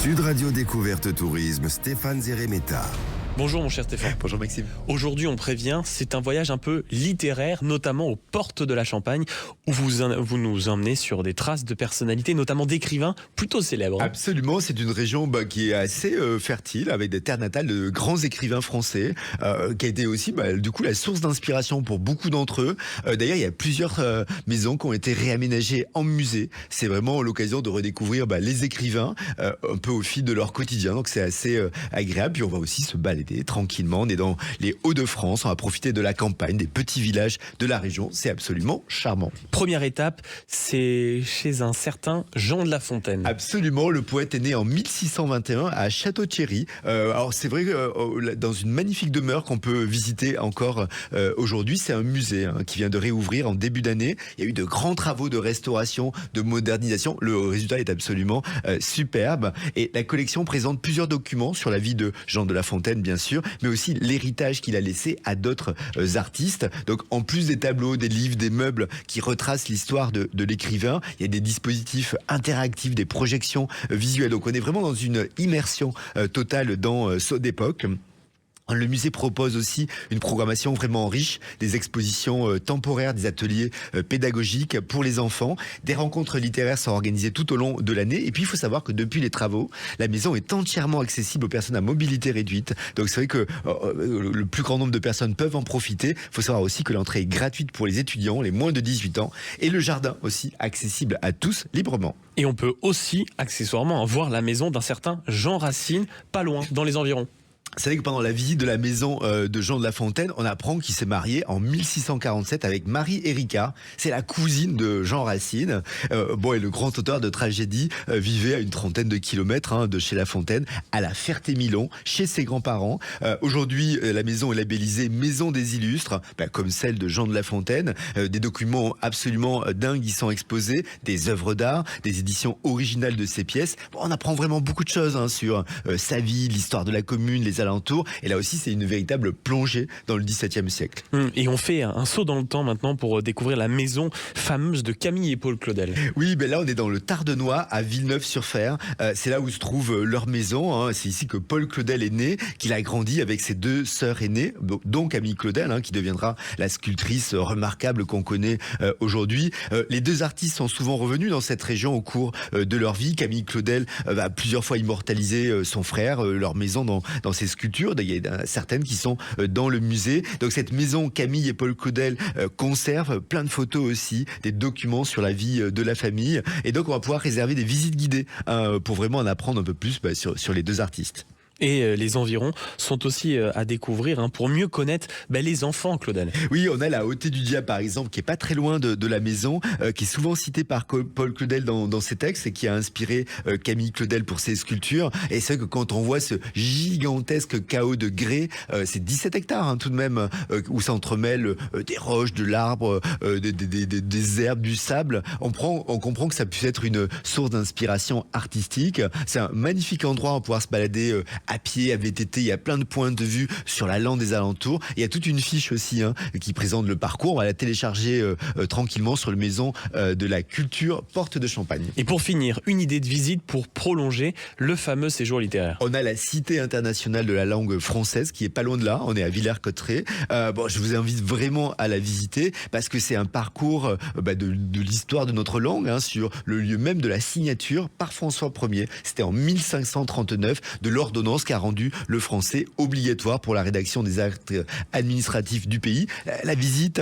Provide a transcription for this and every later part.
Sud Radio Découverte Tourisme, Stéphane Zeremeta. Bonjour mon cher Stéphane. Bonjour Maxime. Aujourd'hui on prévient, c'est un voyage un peu littéraire, notamment aux portes de la Champagne, où vous nous emmenez sur des traces de personnalités, notamment d'écrivains plutôt célèbres. Absolument, c'est une région qui est assez fertile, avec des terres natales de grands écrivains français, qui a été aussi du coup la source d'inspiration pour beaucoup d'entre eux. D'ailleurs, il y a plusieurs maisons qui ont été réaménagées en musée. C'est vraiment l'occasion de redécouvrir les écrivains un peu au fil de leur quotidien, donc c'est assez agréable. Puis on va aussi se balader tranquillement. On est dans les Hauts-de-France, on va profiter de la campagne, des petits villages de la région. C'est absolument charmant. Première étape, c'est chez un certain Jean de La Fontaine. Absolument, le poète est né en 1621 à Château-Thierry. Alors c'est vrai que dans une magnifique demeure qu'on peut visiter encore aujourd'hui, c'est un musée qui vient de réouvrir en début d'année. Il y a eu de grands travaux de restauration, de modernisation. Le résultat est absolument superbe. Et la collection présente plusieurs documents sur la vie de Jean de La Fontaine, bien sûr, mais aussi l'héritage qu'il a laissé à d'autres artistes. Donc en plus des tableaux, des livres, des meubles qui retracent l'histoire de l'écrivain, il y a des dispositifs interactifs, des projections visuelles. Donc on est vraiment dans une immersion totale dans ceux d'époque. Le musée propose aussi une programmation vraiment riche, des expositions temporaires, des ateliers pédagogiques pour les enfants. Des rencontres littéraires sont organisées tout au long de l'année. Et puis, il faut savoir que depuis les travaux, la maison est entièrement accessible aux personnes à mobilité réduite. Donc, c'est vrai que le plus grand nombre de personnes peuvent en profiter. Il faut savoir aussi que l'entrée est gratuite pour les étudiants, les moins de 18 ans. Et le jardin aussi accessible à tous librement. Et on peut aussi, accessoirement, voir la maison d'un certain Jean Racine, pas loin, dans les environs. C'est vrai que pendant la visite de la maison de Jean de La Fontaine, on apprend qu'il s'est marié en 1647 avec Marie Héricard. C'est la cousine de Jean Racine. Et le grand auteur de tragédie vivait à une trentaine de kilomètres de chez La Fontaine, à la Ferté-Milon, chez ses grands-parents. Aujourd'hui, la maison est labellisée Maison des Illustres, comme celle de Jean de La Fontaine. Des documents absolument dingues y sont exposés, des œuvres d'art, des éditions originales de ses pièces. On apprend vraiment beaucoup de choses sur sa vie, l'histoire de la commune, les alentours. Et là aussi, c'est une véritable plongée dans le XVIIe siècle. Et on fait un saut dans le temps maintenant pour découvrir la maison fameuse de Camille et Paul Claudel. Oui, là, on est dans le Tardenois, à Villeneuve-sur-Fer. C'est là où se trouve leur maison. C'est ici que Paul Claudel est né, qu'il a grandi avec ses deux sœurs aînées, dont Camille Claudel, qui deviendra la sculptrice remarquable qu'on connaît aujourd'hui. Les deux artistes sont souvent revenus dans cette région au cours de leur vie. Camille Claudel a plusieurs fois immortalisé son frère, leur maison dans ses sculptures. Il y a certaines qui sont dans le musée. Donc cette maison Camille et Paul Claudel conserve plein de photos aussi, des documents sur la vie de la famille. Et donc on va pouvoir réserver des visites guidées pour vraiment en apprendre un peu plus sur les deux artistes. Et les environs sont aussi à découvrir pour mieux connaître les enfants, Claudel. Oui, on a la Hauté du Diable, par exemple, qui est pas très loin de la maison, qui est souvent citée par Paul Claudel dans ses textes et qui a inspiré Camille Claudel pour ses sculptures. Et c'est vrai que quand on voit ce gigantesque chaos de grès, c'est 17 hectares tout de même, où s'entremêlent des roches, de l'arbre, des herbes, du sable. On comprend que ça puisse être une source d'inspiration artistique. C'est un magnifique endroit où on va pouvoir se balader à pied, à VTT, il y a plein de points de vue sur la lande des alentours. Il y a toute une fiche aussi qui présente le parcours. On va la télécharger tranquillement sur le maison de la culture Porte de Champagne. Et pour finir, une idée de visite pour prolonger le fameux séjour littéraire. On a la Cité internationale de la langue française qui est pas loin de là. On est à Villers-Cotterêts. Je vous invite vraiment à la visiter parce que c'est un parcours de l'histoire de notre langue sur le lieu même de la signature par François Ier. C'était en 1539 de l'ordonnance qui a rendu le français obligatoire pour la rédaction des actes administratifs du pays. La visite,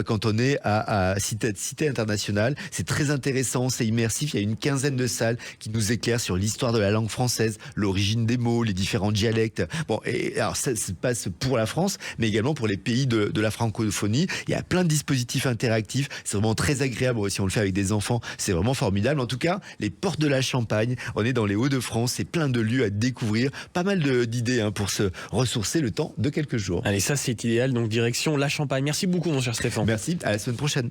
quand on est à Cité internationale, c'est très intéressant, c'est immersif. Il y a une quinzaine de salles qui nous éclairent sur l'histoire de la langue française, l'origine des mots, les différents dialectes. Et alors ça se passe pour la France, mais également pour les pays de la francophonie. Il y a plein de dispositifs interactifs. C'est vraiment très agréable si on le fait avec des enfants. C'est vraiment formidable. En tout cas, les portes de la Champagne, on est dans les Hauts-de-France. C'est plein de lieux à découvrir. Pas mal d'idées pour se ressourcer le temps de quelques jours. Allez, ça c'est idéal, donc direction la Champagne. Merci beaucoup mon cher Stéphane. Merci, à la semaine prochaine.